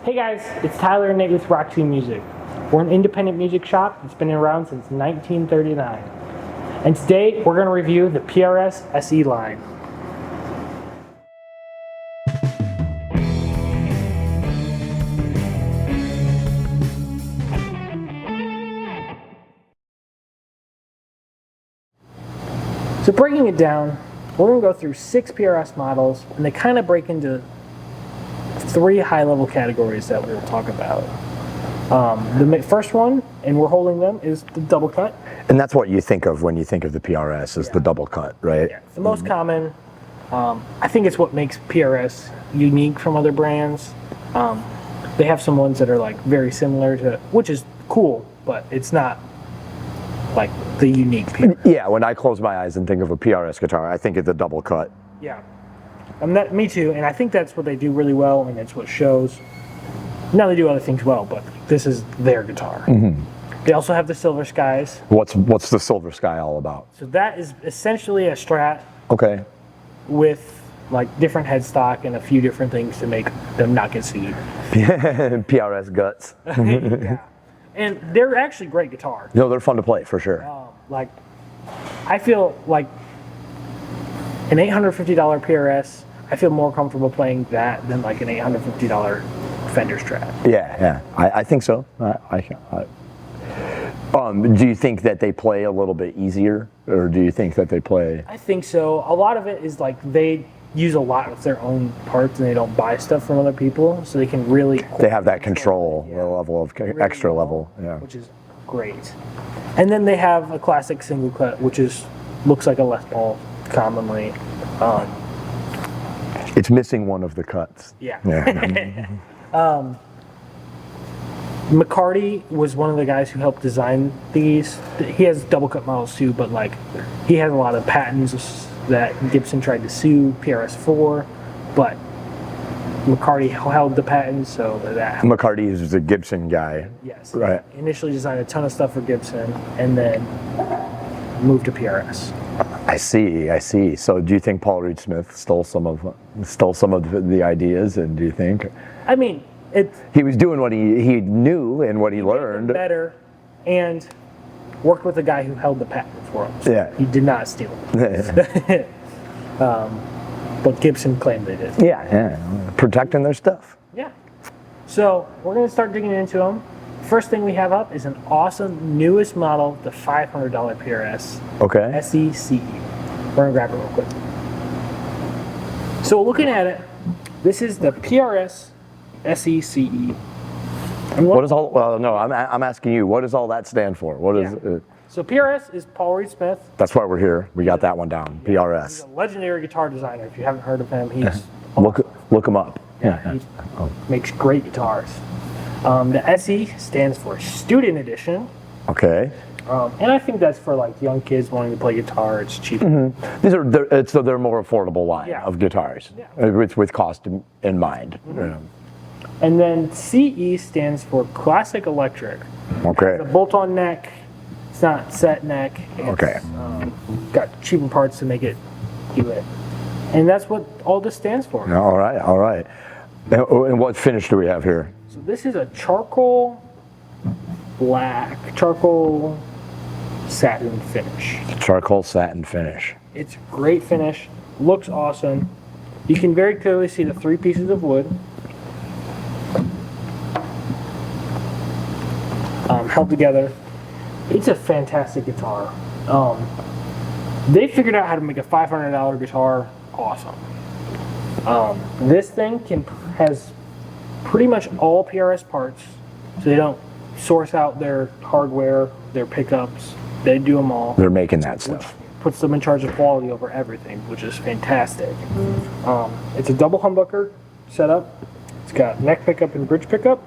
Hey guys, it's Tyler and Nate with Roxy Music. We're an independent music shop that's been around since 1939. And today we're going to review the PRS SE line. So breaking it down, we're going to go through 6 PRS models, and they kind of break into 3 high-level categories that we'll talk about. The first one, and we're holding them, is the double cut. And that's what you think of when you think of the PRS, is the double cut, right? Yeah, the most common. I think it's what makes PRS unique from other brands. They have some ones that are like very similar to, which is cool, but it's not like the unique PRS. Yeah, when I close my eyes and think of a PRS guitar, I think of the double cut. Yeah, me too, and I think that's what they do really well, and it's what shows. Now they do other things well, but this is their guitar. Mm-hmm. They also have the Silver Skies. What's the Silver Sky all about? So that is essentially a Strat. Okay. With like different headstock and a few different things to make them not get sued. PRS guts. Yeah. And they're actually great guitars. No, they're fun to play for sure. Like, I feel like an $850 PRS, I feel more comfortable playing that than like an $850 Fender Strat. Yeah, I think so. Do you think that they play a little bit easier, or do you think that they play? I think so. A lot of it is like they use a lot of their own parts and they don't buy stuff from other people, so they can really. They have that control, the level of really extra level, yeah. Which is great. And then they have a classic single cut, which looks like a Les Paul commonly. It's missing one of the cuts. Yeah. McCarty was one of the guys who helped design these. He has double cut models too, but like he has a lot of patents that Gibson tried to sue PRS for, but McCarty held the patents, so that McCarty is a Gibson guy. Yes. Right. He initially designed a ton of stuff for Gibson and then moved to PRS. I see. So do you think Paul Reed Smith stole some of the ideas, and do you think? I mean, he was doing what he knew and what he learned better, and worked with a guy who held the patent for him. So yeah, he did not steal it. But Gibson claimed they did. Yeah, protecting their stuff. Yeah. So we're gonna start digging into them. First thing we have up is an awesome newest model, the $500 PRS. Okay. SECE. We're gonna grab it real quick. So looking at it, this is the PRS SECE. And what is all? Well, no, I'm asking you. What does all that stand for? What is? So PRS is Paul Reed Smith. That's why we're here. We got that one down. Yeah, PRS. He's a legendary guitar designer. If you haven't heard of him, he's look him up. Yeah, he makes great guitars. The SE stands for Student Edition. Okay. And I think that's for like young kids wanting to play guitar. It's cheap. Mm-hmm. They're more affordable line of guitars, with cost in mind. Mm-hmm. And then CE stands for Classic Electric. Okay. It's a bolt-on neck. It's not set neck. Okay. Got cheaper parts to make it do it. And that's what all this stands for. All right. And what finish do we have here? So this is a charcoal satin finish. Charcoal satin finish. It's a great finish. Looks awesome. You can very clearly see the 3 pieces of wood. Held together. It's a fantastic guitar. They figured out how to make a $500 guitar awesome. This thing has pretty much all PRS parts, so they don't source out their hardware, their pickups. They do them all. They're making that stuff. Puts them in charge of quality over everything, which is fantastic. It's a double humbucker setup. It's got neck pickup and bridge pickup,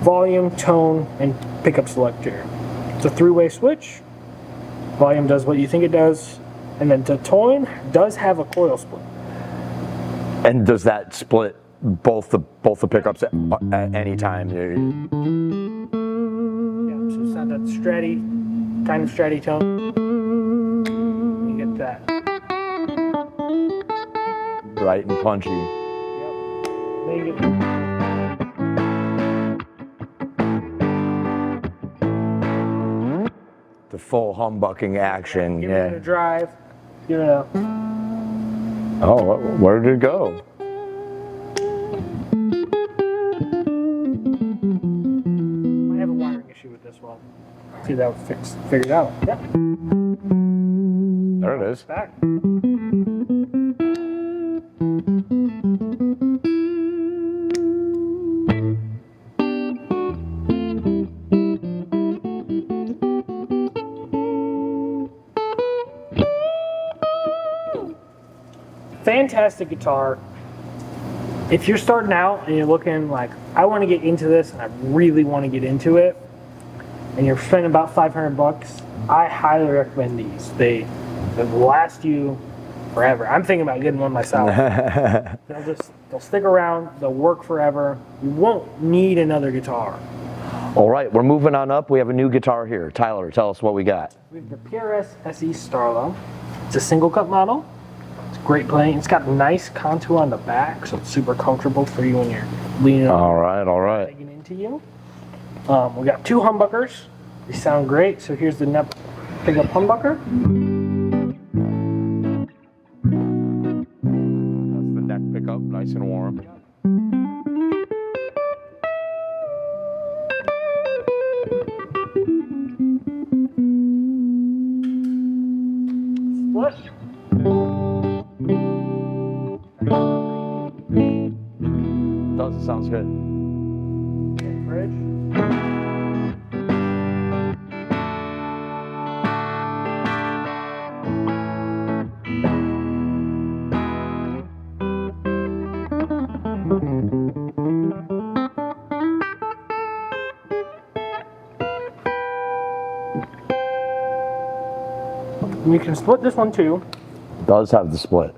volume, tone, and pickup selector. It's a 3-way switch. Volume does what you think it does, and then the tone does have a coil split. And does that split both the pickups at any time? Yeah, so it's not that stratty, kind of stratty tone. You get that. Right and punchy. Yep. Then you get the full humbucking action. Give it a drive. Give it a. Oh, where did it go? I have a wiring issue with this one. See that figured out. Yeah. There it is. Back. Fantastic guitar. If you're starting out and you're looking like, I want to get into this and I really want to get into it, and you're spending about 500 bucks, I highly recommend these. They will last you forever. I'm thinking about getting one myself. They'll stick around, they'll work forever. You won't need another guitar. All right, we're moving on up. We have a new guitar here. Tyler, tell us what we got. We have the PRS SE Starlo. It's a single cut model. It's great playing. It's got nice contour on the back, so it's super comfortable for you when you're leaning on. All right. Taking into you. We got 2 humbuckers. They sound great. So here's the neck pickup humbucker. That's the neck pickup, nice and warm. Split. Does, it sounds good. Bridge. You can split this one too. Does have the split.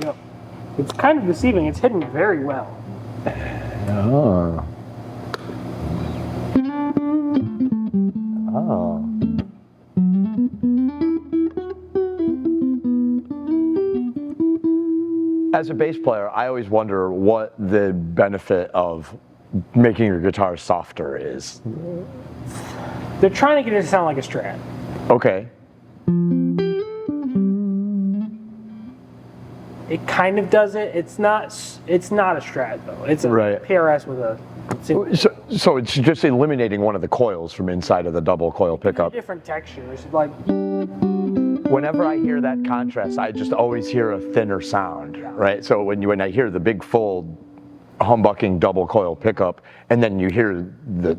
Yep. It's kind of deceiving. It's hidden very well. Oh. Oh. As a bass player, I always wonder what the benefit of making your guitar softer is. They're trying to get it to sound like a Strat. Okay. It kind of does it. It's not a Strat though. It's a Right. PRS with a So it's just eliminating one of the coils from inside of the double coil pickup. different textures. Like Whenever I hear that contrast, I just always hear a thinner sound, right? So when I hear the big full humbucking double coil pickup, and then you hear the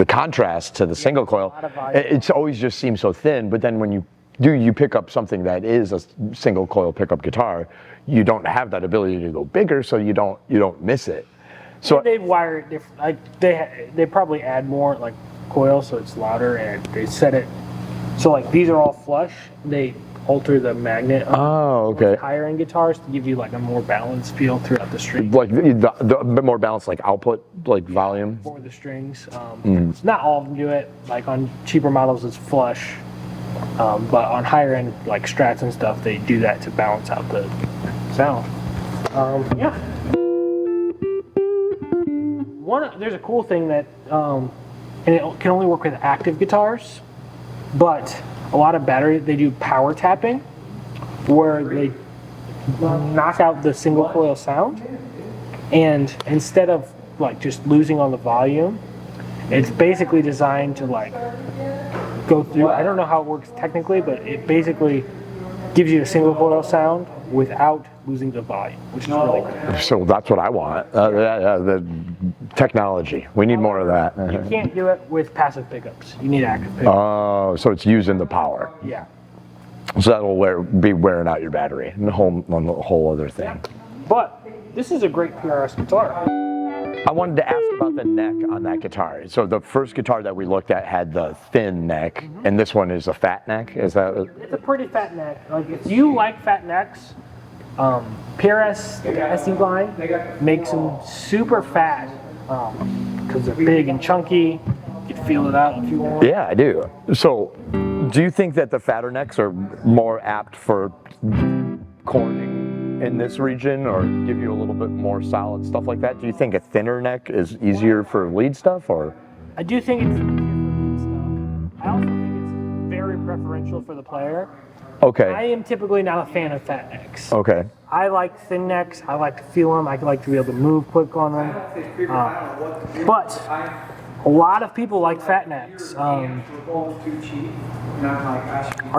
contrast to the single coil, it always just seems so thin. But then when you pick up something that is a single coil pickup guitar, you don't have that ability to go bigger, so you don't miss it. So they wire it different. Like they probably add more like coil so it's louder, and they set it so like these are all flush. They alter the magnet of higher end guitars to give you like a more balanced feel throughout the string. Like the bit more balanced, like output, like volume for the strings. Not all of them do it. Like on cheaper models, it's flush. But on higher end, like Strats and stuff, they do that to balance out the sound. Yeah. There's a cool thing that, and it can only work with active guitars, but a lot of they do power tapping, where they knock out the single coil sound, and instead of like just losing on the volume, it's basically designed to like go through. I don't know how it works technically, but it basically gives you a single coil sound without losing the volume, which is really cool. So that's what I want. The technology. We need more of that. You can't do it with passive pickups. You need active pickups. Oh, so it's using the power. Yeah. So that'll be wearing out your battery. And the whole other thing. Yeah. But this is a great PRS guitar. I wanted to ask about the neck on that guitar. So the first guitar that we looked at had the thin neck, and this one is a fat neck. Is that? It's a pretty fat neck. Like if you like fat necks, PRS SE line makes them super fat because they're big and chunky. You can feel it out if you want. Yeah, I do. So, do you think that the fatter necks are more apt for corning in this region, or give you a little bit more solid stuff like that? Do you think a thinner neck is easier for lead stuff, or? I do think it's easier for lead stuff. I also think it's preferential for the player. Okay. I am typically not a fan of fat necks. Okay. I like thin necks. I like to feel them. I like to be able to move quick on them. But a lot of people like fat necks. Our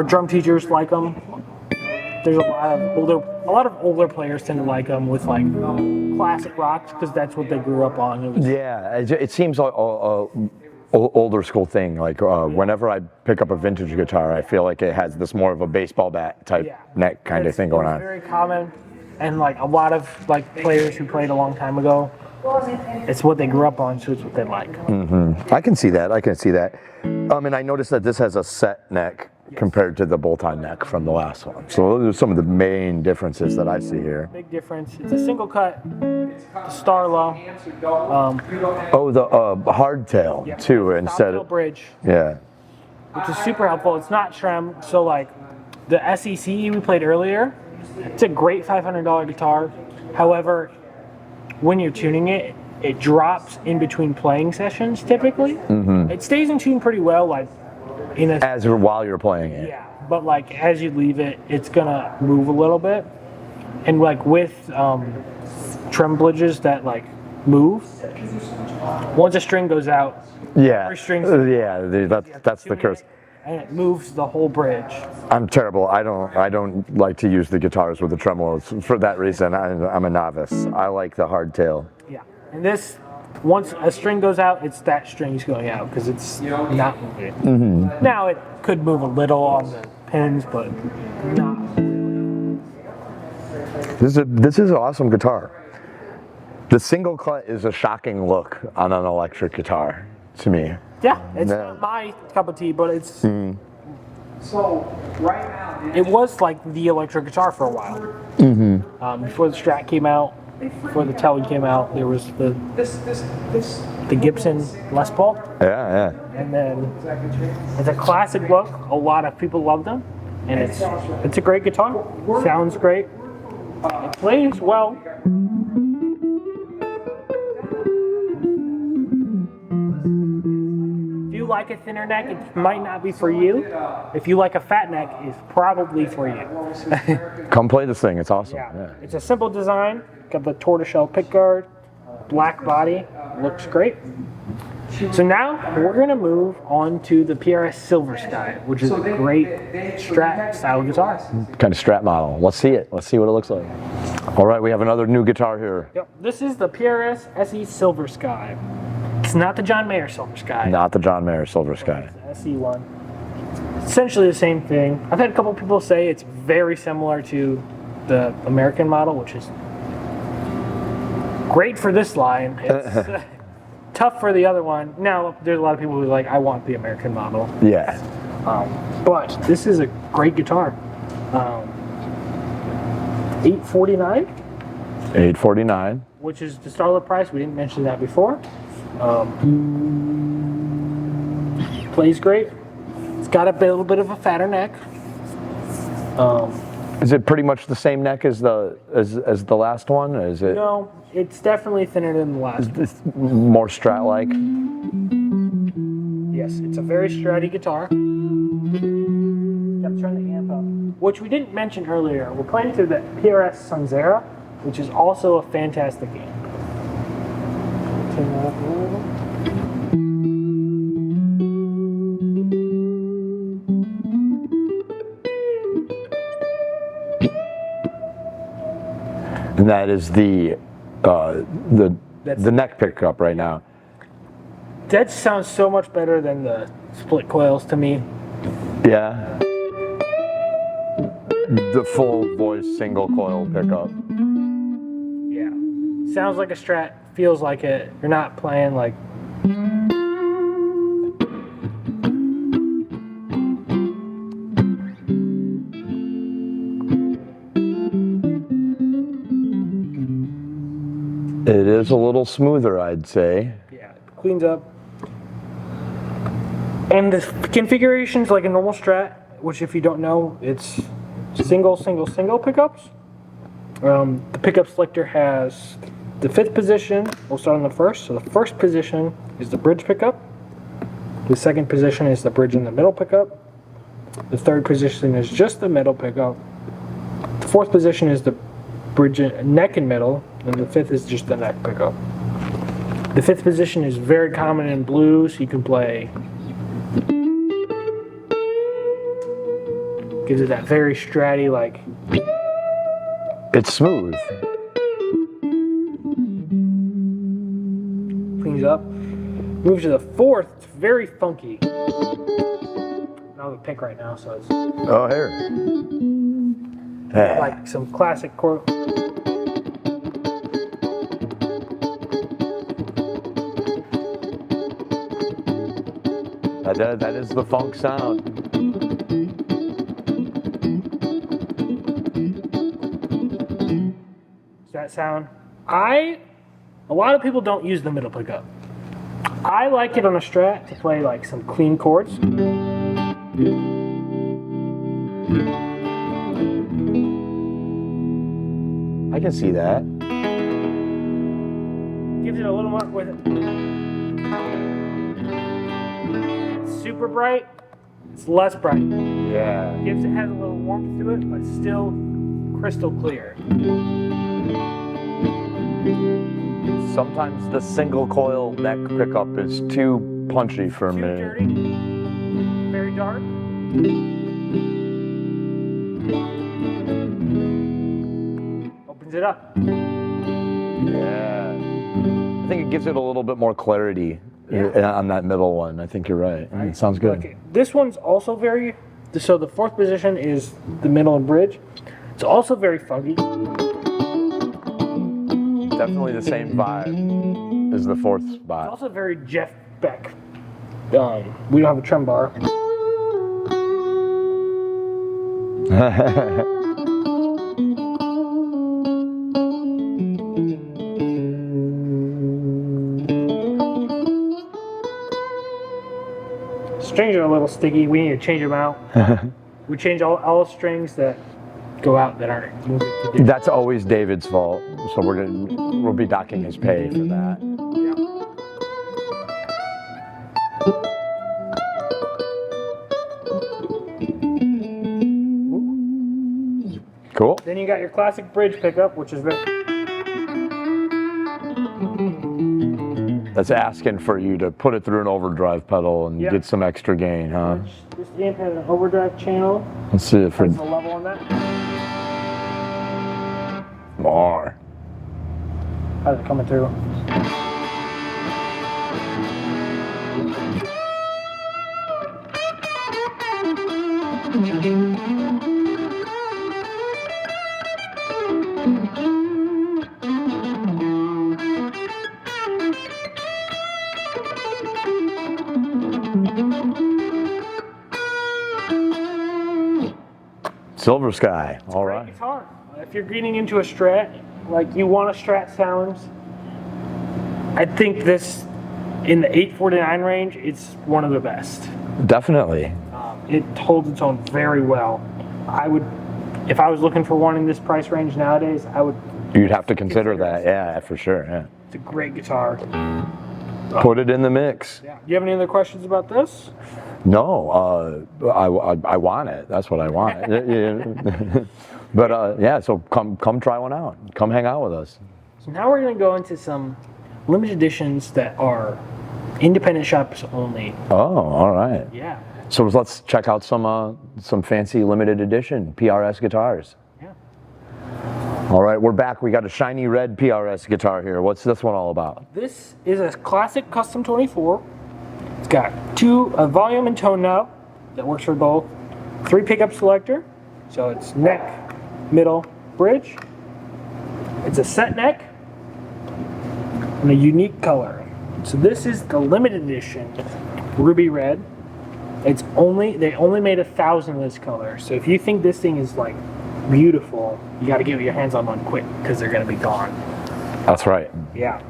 drum teachers like them. There's a lot of older players tend to like them with like classic rocks because that's what they grew up on. It seems like a older school thing. Like whenever I pick up a vintage guitar, I feel like it has this more of a baseball bat type neck kind of thing going on. It's very common, and like a lot of like players who played a long time ago, it's what they grew up on, so it's what they like. I can see that. And I noticed that this has a set neck compared to the bolt-on neck from the last one. So those are some of the main differences that I see here. Big difference. It's a single cut Starlow. The hardtail too, instead of bridge. Yeah. Which is super helpful. It's not trem, so like the SEC we played earlier, it's a great $500 guitar. However, when you're tuning it, it drops in between playing sessions typically. It stays in tune pretty well, like while you're playing it. Yeah, but like as you leave it, it's gonna move a little bit, and like with tremblages that like move, once a string goes out, every string's that's the curse. And it moves the whole bridge. I'm terrible. I don't like to use the guitars with the tremolos for that reason. I'm a novice. I like the hardtail. Yeah, and this. Once a string goes out, it's that string's going out because it's not moving. Now it could move a little on the pins, but not really. This is an awesome guitar. The single cut is a shocking look on an electric guitar to me. Yeah, it's not my cup of tea, but it's. So right now, it was like the electric guitar for a while. Before the Strat came out. Before the Telly came out, there was the Gibson Les Paul. Yeah. And then it's a classic look. A lot of people love them, and it's a great guitar. Sounds great. It plays well. If you like a thinner neck, it might not be for you. If you like a fat neck, it's probably for you. Come play this thing. It's awesome. Yeah. It's a simple design. Got the tortoiseshell pickguard, black body, looks great. So now we're gonna move on to the PRS Silver Sky, which is a great Strat style guitar. Kind of Strat model. Let's see it. Let's see what it looks like. All right, we have another new guitar here. Yep. This is the PRS SE Silver Sky. It's not the John Mayer Silver Sky. Not the John Mayer Silver Sky. It's the SE one. Essentially the same thing. I've had a couple people say it's very similar to the American model, which is great for this line. It's tough for the other one. Now, there's a lot of people who are like, I want the American model. Yeah. But this is a great guitar. $849. $849. Which is the Starlet price. We didn't mention that before. Plays great. It's got a little bit of a fatter neck. Is it pretty much the same neck as the last one? Or is it? No, it's definitely thinner than the last one. It's more Strat-like. Yes, it's a very Stratty guitar. Got to turn the amp up. Which we didn't mention earlier. We're playing through the PRS Sunzera, which is also a fantastic amp. Turn that up a little. And that is the neck pickup right now. That sounds so much better than the split coils to me. Yeah. The full voice single coil pickup. Yeah. Sounds like a Strat, feels like it. You're not playing like. It is a little smoother, I'd say. Yeah, it cleans up. And the configuration's like a normal Strat, which if you don't know, it's single pickups. The pickup selector has the 5th position. We'll start on the 1st. So the 1st position is the bridge pickup. The 2nd position is the bridge in the middle pickup. The third position is just the middle pickup. The fourth position is the bridge, neck and middle, and the fifth is just the neck pickup. The fifth position is very common in blues. You can play. Gives it that very stratty, like. It's smooth. Cleans up. Moves to the fourth. It's very funky. I don't have a pick right now, so it's. Oh, here. Like some classic chord. That is the funk sound. That sound. A lot of people don't use the middle pickup. I like it on a Strat to play like some clean chords. I can see that. Gives it a little more with it. It's super bright. It's less bright. Yeah. Has a little warmth to it, but still crystal clear. Sometimes the single coil neck pickup is too punchy for Too me. dirty. Very dark. Opens it up. Yeah. I think it gives it a little bit more clarity on that middle one. I think you're right. It sounds good. Okay. This one's also very. So the fourth position is the middle and bridge. It's also very funky. Definitely the same vibe as the fourth It's spot. also very Jeff Beck. We don't have a trem bar. Strings are a little sticky. We need to change them out. We change all strings that go out that aren't moving to do. That's always David's fault. So we'll be docking his pay for that. Cool. Then you got your classic bridge pickup, which is very. That's asking for you to put it through an overdrive pedal and get some extra gain, huh? This amp has an overdrive channel. Let's see if What's it's the level on that? more. How's it coming through? Silver Sky. All Great right. guitar. If you're getting into a Strat, like you want a Strat sounds, I think this in the 849 range, it's one of the best. Definitely. It holds its own very well. I would, if I was looking for one in this price range nowadays, I would. You'd have to consider that. Yeah, for sure. Yeah. It's a great guitar. Put it in the mix. Yeah. Do you have any other questions about this? No, I want it. That's what I want. But yeah, so come try one out. Come hang out with us. So now we're going to go into some limited editions that are independent shops only. Oh, all right. Yeah. So let's check out some fancy limited edition PRS guitars. Yeah. All right, we're back. We got a shiny red PRS guitar here. What's this one all about? This is a classic custom 24. It's got a volume and tone knob that works for both. 3 pickup selector, so it's neck, middle, bridge. It's a set neck and a unique color. So this is the limited edition ruby red. They only made 1,000 of this color. So if you think this thing is like beautiful, you got to get your hands on one quick because they're gonna be gone. That's right. Yeah.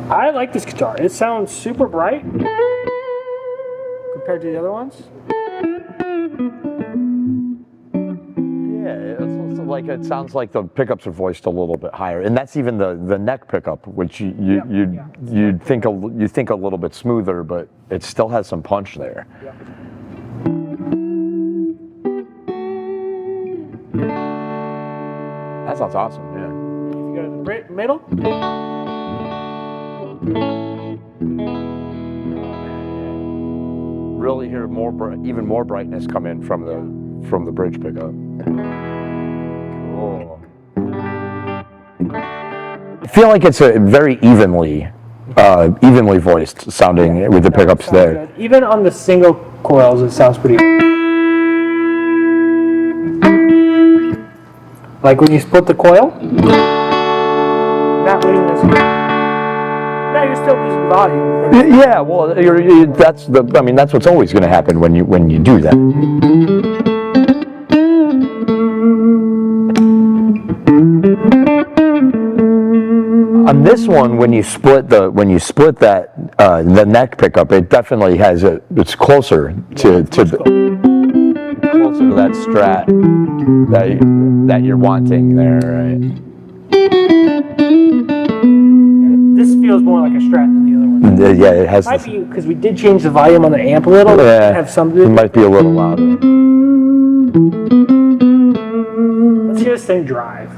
I like this guitar. It sounds super bright compared to the other ones. Yeah, it's also like it sounds like the pickups are voiced a little bit higher, and that's even the neck pickup, which you'd think a little bit smoother, but it still has some punch there. Yeah. That sounds awesome. Yeah. If you go to the middle. Really hear even more brightness come in from the bridge pickup. Cool. I feel like it's a very evenly voiced sounding with the pickups there. Good. Even on the single coils, it sounds pretty good. Like when you split the coil, not losing this. Now you're still losing volume. Yeah, well, that's what's always going to happen when you do that. On this one, when you split the neck pickup, it definitely it's closer to that strat that you're wanting there, right? This feels more like a Strat than the other one. Yeah, it has. Might be because we did change the volume on the amp a little. Yeah, have some. It might be a little louder. Let's hear this thing drive.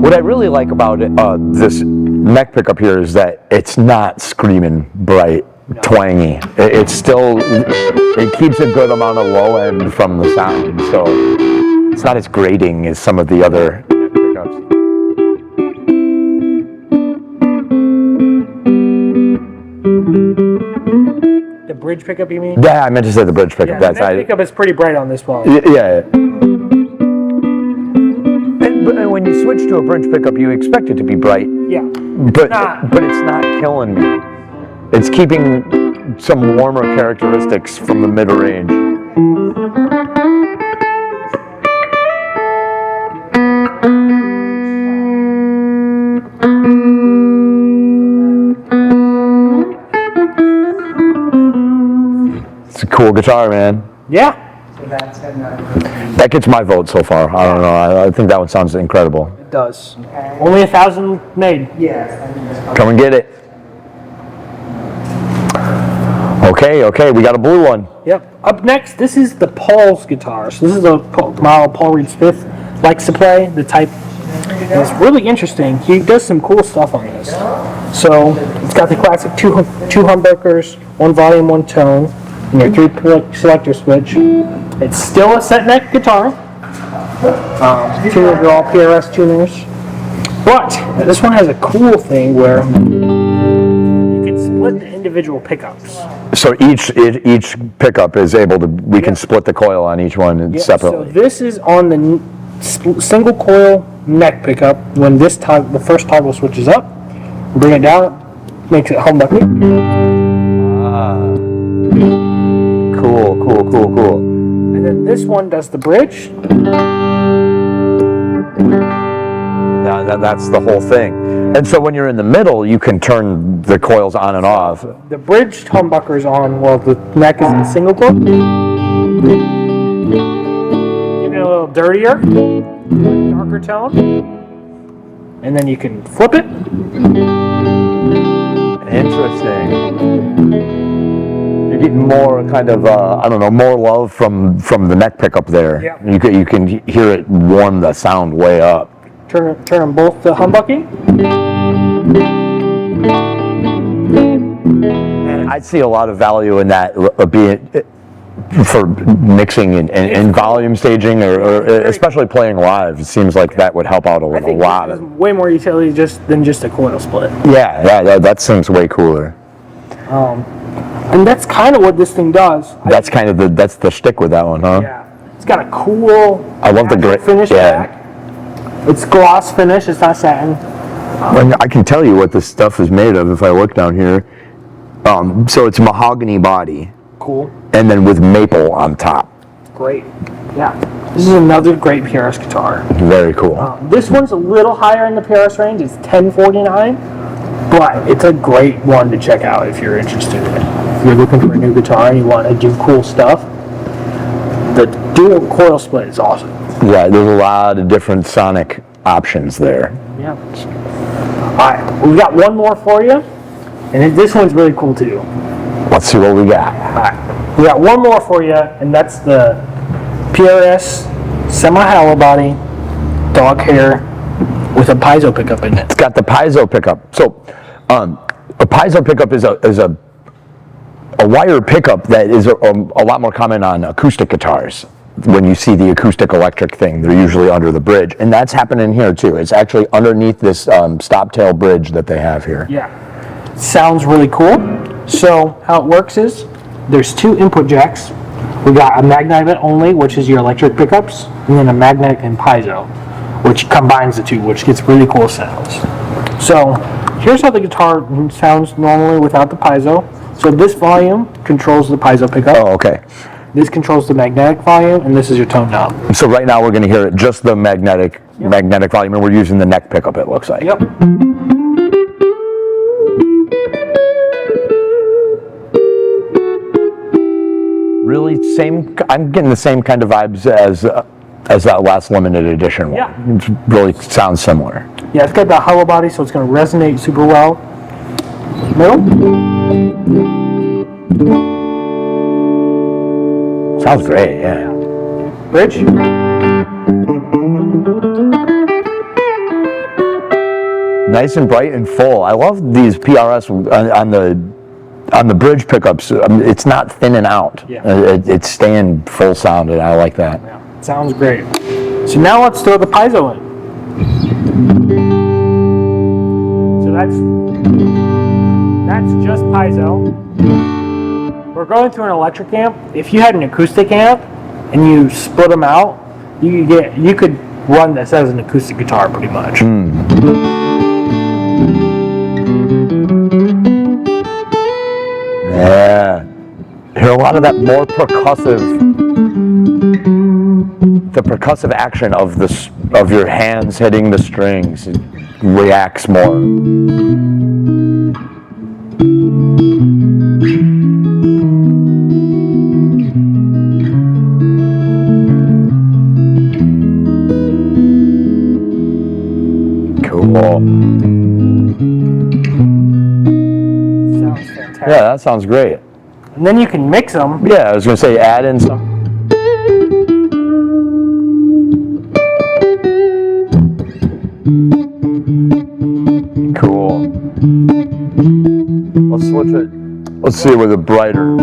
What I really like about this neck pickup here is that it's not screaming bright, twangy. It keeps a good amount of low end from the sound, so it's not as grating as some of the other neck pickups. The bridge pickup, you mean? Yeah, I meant to say the bridge pickup. Yeah, the neck pickup is pretty bright on this one. Yeah. But when you switch to a bridge pickup, you expect it to be bright. Yeah. But it's not killing me. It's keeping some warmer characteristics from the mid-range. It's a cool guitar, man. Yeah. That gets my vote so far. I don't know. I think that one sounds incredible. It does. Only 1,000 made. Come and get it. Okay, we got a blue one. Yep. Up next, this is the Paul's guitar. So this is a model Paul Reed Smith likes to play, the type. And it's really interesting. He does some cool stuff on this. So it's got the classic two humbuckers, one volume, one tone, and your 3 selector switch. It's still a set neck guitar. Tuners are all PRS tuners. But this one has a cool thing where you can split the individual pickups. So each pickup is able to, we can split the coil on each one separately. So this is on the single coil neck pickup. When the first toggle switches up, bring it down, makes it humbucking. Cool. And then this one does the bridge. That's the whole thing. And so when you're in the middle, you can turn the coils on and off. The bridge humbucker's on while the neck is in single coil. Give it a little dirtier, darker tone. And then you can flip it. Interesting. You're getting more kind of, more love from the neck pickup there. Yeah. You can hear it warm the sound way up. Turn them both to humbucking. I'd see a lot of value in that being for mixing and volume staging, or especially playing live. It seems like that would help out a lot. There's way more utility than just a coil split. Yeah, that seems way cooler. And that's kind of what this thing does. That's the shtick with that one, huh? Yeah. It's got a cool. I love the grit finish back. It's gloss finish. It's not satin. I can tell you what this stuff is made of if I look down here. So it's mahogany body. Cool. And then with maple on top. Great. Yeah. This is another great PRS guitar. Very cool. This one's a little higher in the PRS range. It's $1049, but it's a great one to check out if you're interested in it. If you're looking for a new guitar and you want to do cool stuff, the dual coil split is awesome. Yeah, there's a lot of different sonic options there. Yeah. All right, we got one more for you, and this one's really cool too. Let's see what we got. All right, we got one more for you, and that's the PRS semi-hollow body dog hair with a piezo pickup in it. It's got the piezo pickup. So, a piezo pickup is a wire pickup that is a lot more common on acoustic guitars. When you see the acoustic electric thing, they're usually under the bridge, and that's happening here too. It's actually underneath this stop tail bridge that they have here. Yeah, sounds really cool. So how it works is there's two input jacks. We got a magnetic only, which is your electric pickups, and then a magnetic and piezo, which combines the two, which gets really cool sounds. So here's how the guitar sounds normally without the piezo. So this volume controls the piezo pickup. Oh, okay. This controls the magnetic volume, and this is your tone knob. So right now we're going to hear it just the magnetic volume, and we're using the neck pickup, it looks like. Yep. Really same. I'm getting the same kind of vibes as that last limited edition one. Yeah. It really sounds similar. Yeah, it's got that hollow body, so it's going to resonate super well. Middle. Sounds great, yeah. Bridge. Nice and bright and full. I love these PRS on the bridge pickups. It's not thinning out. Yeah. It's staying full sounded. I like that. Yeah, sounds great. So now let's throw the piezo in. So that's just piezo. We're going through an electric amp. If you had an acoustic amp and you split them out, you could run this as an acoustic guitar pretty much. Yeah. Hear a lot of that more the percussive action of your hands hitting the strings. It reacts more. Cool. Sounds fantastic. Yeah, that sounds great. And then you can mix them. Yeah, I was going to say add in some. Cool. Let's switch it. Let's see it with a brighter.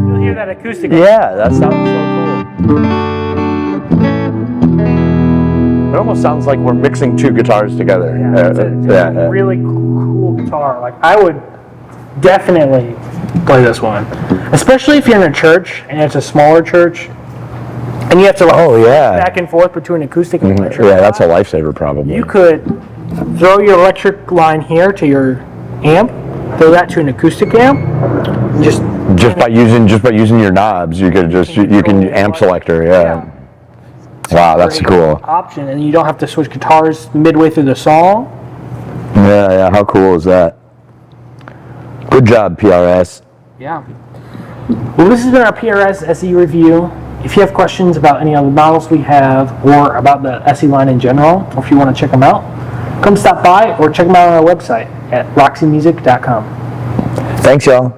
You'll hear that acoustic. Yeah, that sounds so cool. It almost sounds like we're mixing two guitars together. Yeah, it's a really cool guitar. Like, I would definitely play this one, especially if you're in a church and it's a smaller church, and you have to back and forth between acoustic and electric. Yeah, that's a lifesaver probably. You could throw your electric line here to your amp, throw that to an acoustic amp, and just by using your knobs, you can amp selector. Yeah. Wow, that's cool. Option, and you don't have to switch guitars midway through the song. Yeah, how cool is that? Good job, PRS. Yeah. Well, this has been our PRS SE review. If you have questions about any of the models we have, or about the SE line in general, or if you want to check them out, come stop by or check them out on our website at roxymusic.com. Thanks, y'all.